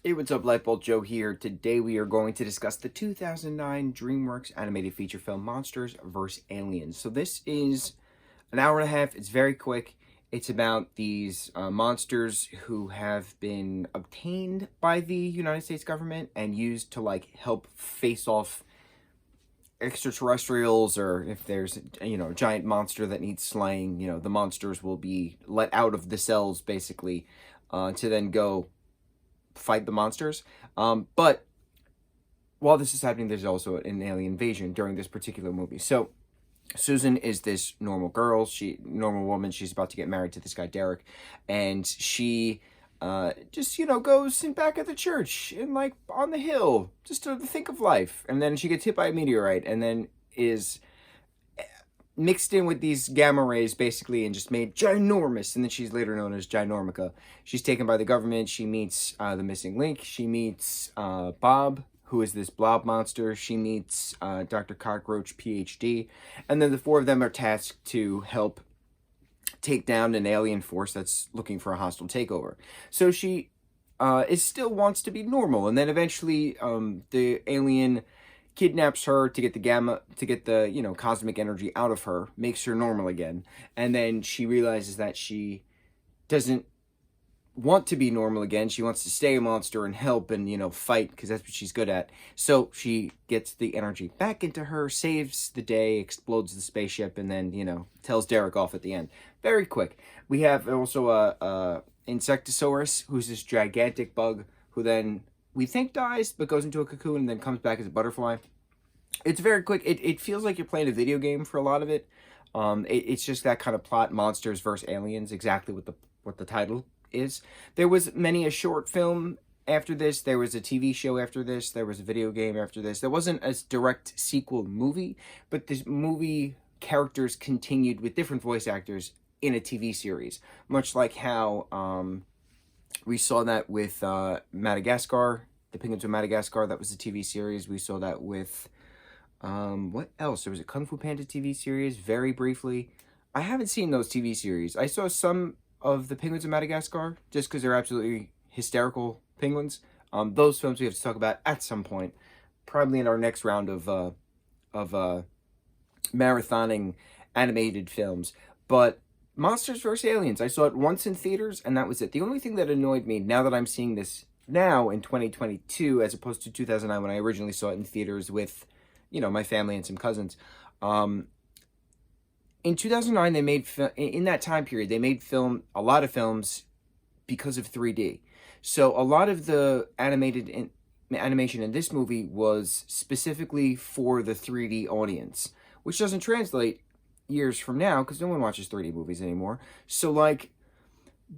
Hey, what's up, lightboltjoe here. Today we are going to discuss the 2009 DreamWorks animated feature film Monsters vs. Aliens. So this is an hour and a half. It's very quick. It's about these monsters who have been obtained by the United States government and used to help face off extraterrestrials, or if there's a giant monster that needs slaying, the monsters will be let out of the cells basically to then go fight the monsters. But while this is happening, there's also an alien invasion during this particular movie. So Susan is this normal girl, normal woman. She's about to get married to this guy Derek, and she just goes in back at the church and on the hill just to think of life. And then she gets hit by a meteorite, and then is mixed in with these gamma rays basically and just made ginormous, and then she's later known as Ginormica. She's taken by the government. She meets the missing link. She meets Bob, who is this blob monster. She meets Dr. Cockroach, PhD, and then the four of them are tasked to help take down an alien force that's looking for a hostile takeover. So she still wants to be normal, and then eventually the alien kidnaps her to get the cosmic energy out of her, makes her normal again, and then she realizes that she doesn't want to be normal again. She wants to stay a monster and help and fight, because that's what she's good at. So she gets the energy back into her, saves the day, explodes the spaceship, and then tells Derek off at the end. Very quick. We have also a Insectosaurus, who's this gigantic bug who then we think dies, but goes into a cocoon and then comes back as a butterfly. It's very quick. It feels like you're playing a video game for a lot of it. It's just that kind of plot, monsters versus aliens, exactly what the title is. There was many a short film after this. There was a TV show after this. There was a video game after this. There wasn't a direct sequel movie, but this movie characters continued with different voice actors in a TV series, much like how we saw that with Madagascar, The Penguins of Madagascar. That was a TV series. We saw that with, what else? There was a Kung Fu Panda TV series, very briefly. I haven't seen those TV series. I saw some of The Penguins of Madagascar, just because they're absolutely hysterical penguins. Those films we have to talk about at some point, probably in our next round of marathoning animated films. But Monsters vs. Aliens, I saw it once in theaters, and that was it. The only thing that annoyed me, now that I'm seeing this now in 2022, as opposed to 2009 when I originally saw it in theaters with, my family and some cousins. In 2009, they made, in that time period, they made a lot of films because of 3D. So a lot of the animation in this movie was specifically for the 3D audience, which doesn't translate years from now, because no one watches 3D movies anymore. So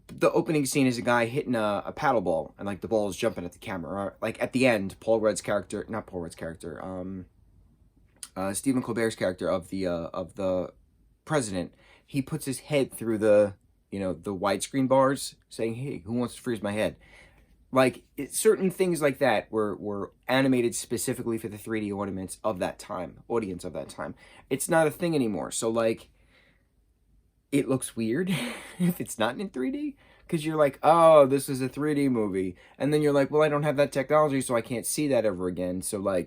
the opening scene is a guy hitting a paddle ball, and the ball is jumping at the camera. Or, at the end, Stephen Colbert's character of the president, he puts his head through the widescreen bars, saying, "Hey, who wants to freeze my head?" Certain things like that were animated specifically for the 3D audience of that time. It's not a thing anymore. So it looks weird if it's not in 3D, because you're like, oh, this is a 3D movie, and then you're like, well, I don't have that technology, so I can't see that ever again. So I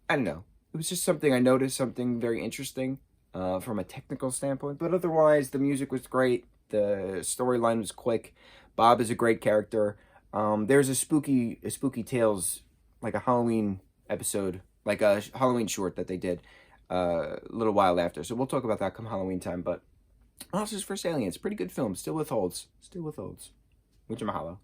don't know. It was just something I noticed, something very interesting from a technical standpoint. But otherwise, the music was great. The storyline was quick. Bob is a great character. There's a spooky Tales, a Halloween episode, a Halloween short that they did a little while after. So we'll talk about that come Halloween time. But Monsters vs. Aliens, pretty good film. Still withholds. Mucho mahalo.